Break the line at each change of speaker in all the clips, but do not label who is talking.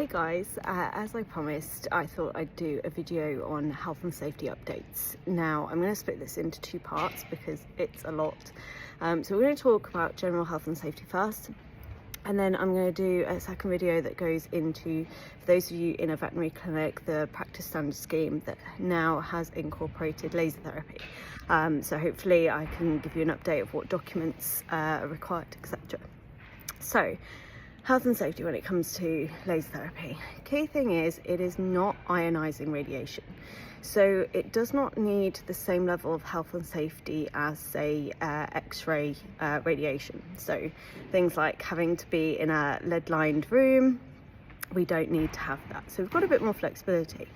Hey guys, as I promised, I thought I'd do a video on health and safety updates. Now, I'm going to split this into two parts because it's a lot. So we're going to talk about general health and safety first, and then I'm going to do a second video that goes into, for those of you in a veterinary clinic, the practice standard scheme that now has incorporated laser therapy. So hopefully I can give you an update of what documents are required, etc. So, health and safety when it comes to laser therapy. Key thing is, it is not ionizing radiation. So it does not need the same level of health and safety as, say, X-ray radiation. So things like having to be in a lead-lined room, we don't need to have that. So we've got a bit more flexibility.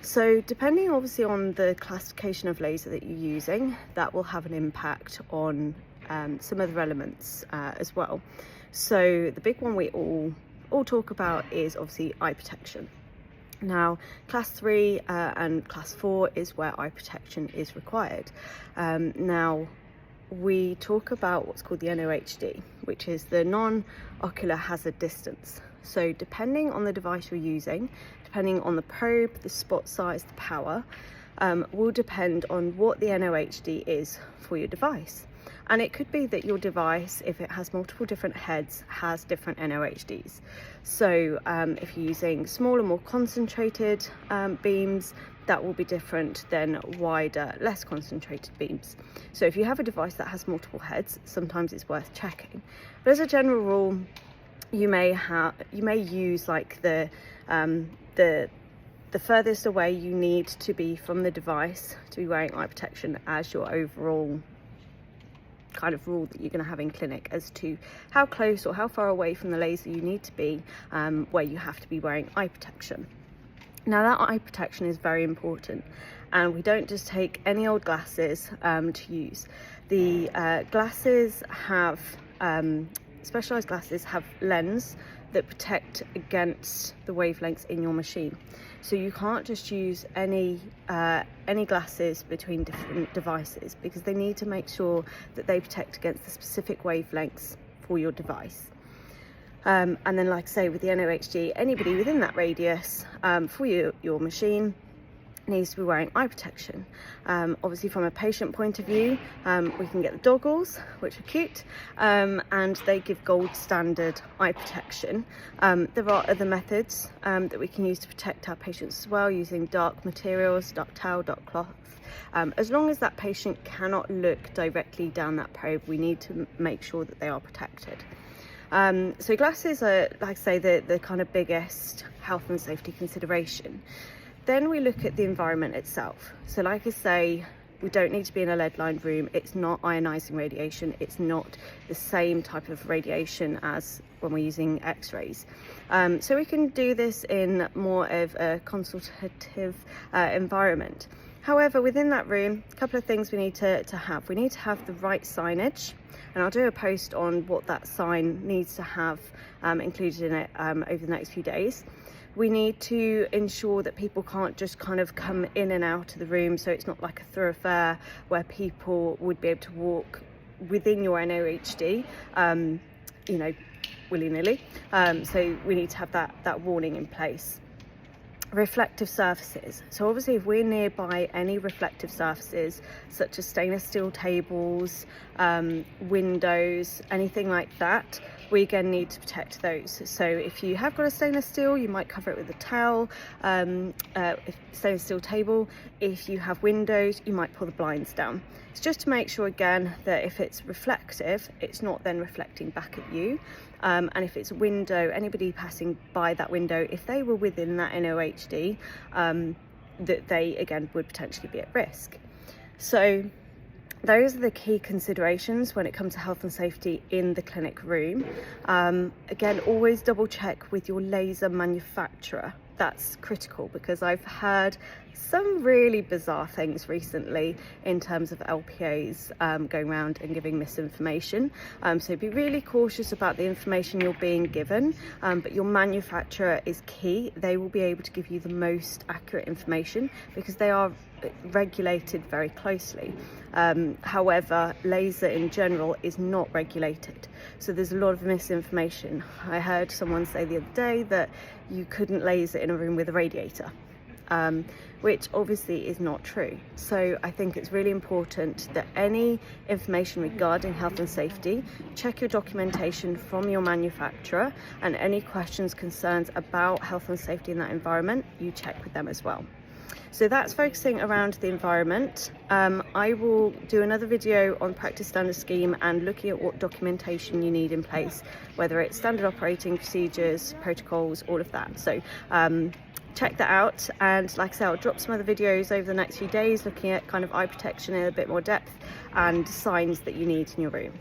So depending obviously on the classification of laser that you're using, that will have an impact on some other elements as well. So the big one we all talk about is obviously eye protection. Now, class 3 and class 4 is where eye protection is required. Now, we talk about what's called the NOHD, which is the non-ocular hazard distance. So depending on the device you're using, depending on the probe, the spot size, the power, will depend on what the NOHD is for your device. And it could be that your device, if it has multiple different heads, has different NOHDs. So if you're using smaller, more concentrated beams, that will be different than wider, less concentrated beams. So if you have a device that has multiple heads, sometimes it's worth checking. But as a general rule, you may use like the furthest away you need to be from the device to be wearing eye protection as your overall kind of rule that you're going to have in clinic as to how close or how far away from the laser you need to be where you have to be wearing eye protection. Now that eye protection is very important, and we don't just take any old glasses to use. The glasses have specialized glasses have lens that protect against the wavelengths in your machine. So you can't just use any glasses between different devices, because they need to make sure that they protect against the specific wavelengths for your device. And then, like I say, with the NOHD, anybody within that radius for your machine needs to be wearing eye protection. Obviously from a patient point of view, we can get the goggles, which are cute, and they give gold standard eye protection. There are other methods that we can use to protect our patients as well, using dark materials, dark towel, dark cloth. As long as that patient cannot look directly down that probe, we need to make sure that they are protected. So glasses are, like I say, the kind of biggest health and safety consideration. Then we look at the environment itself. So like I say, we don't need to be in a lead-lined room. It's not ionizing radiation. It's not the same type of radiation as when we're using X-rays. So we can do this in more of a consultative environment. However, within that room, a couple of things we need to have. We need to have the right signage, and I'll do a post on what that sign needs to have included in it over the next few days. We need to ensure that people can't just kind of come in and out of the room, so it's not like a thoroughfare where people would be able to walk within your NOHD, you know, willy-nilly. So we need to have that warning in place. Reflective surfaces. So obviously if we're nearby any reflective surfaces, such as stainless steel tables, windows, anything like that, we again need to protect those. So if you have got a stainless steel, you might cover it with a towel. Stainless steel table, if you have windows, you might pull the blinds down. It's just to make sure again that if it's reflective, it's not then reflecting back at you. And if it's a window, anybody passing by that window, if they were within that NOHD, that they again would potentially be at risk. So those are the key considerations when it comes to health and safety in the clinic room. Again, always double check with your laser manufacturer. That's critical, because I've heard some really bizarre things recently in terms of LPAs going around and giving misinformation. So be really cautious about the information you're being given, but your manufacturer is key. They will be able to give you the most accurate information because they are regulated very closely. However, laser in general is not regulated. So there's a lot of misinformation. I heard someone say the other day that you couldn't laser in a room with a radiator, which obviously is not true. So I think it's really important that any information regarding health and safety, check your documentation from your manufacturer, and any questions, concerns about health and safety in that environment, you check with them as well. So that's focusing around the environment. I will do another video on practice standard scheme and looking at what documentation you need in place, whether it's standard operating procedures, protocols, all of that. So check that out, and like I said, I'll drop some other videos over the next few days looking at kind of eye protection in a bit more depth and signs that you need in your room.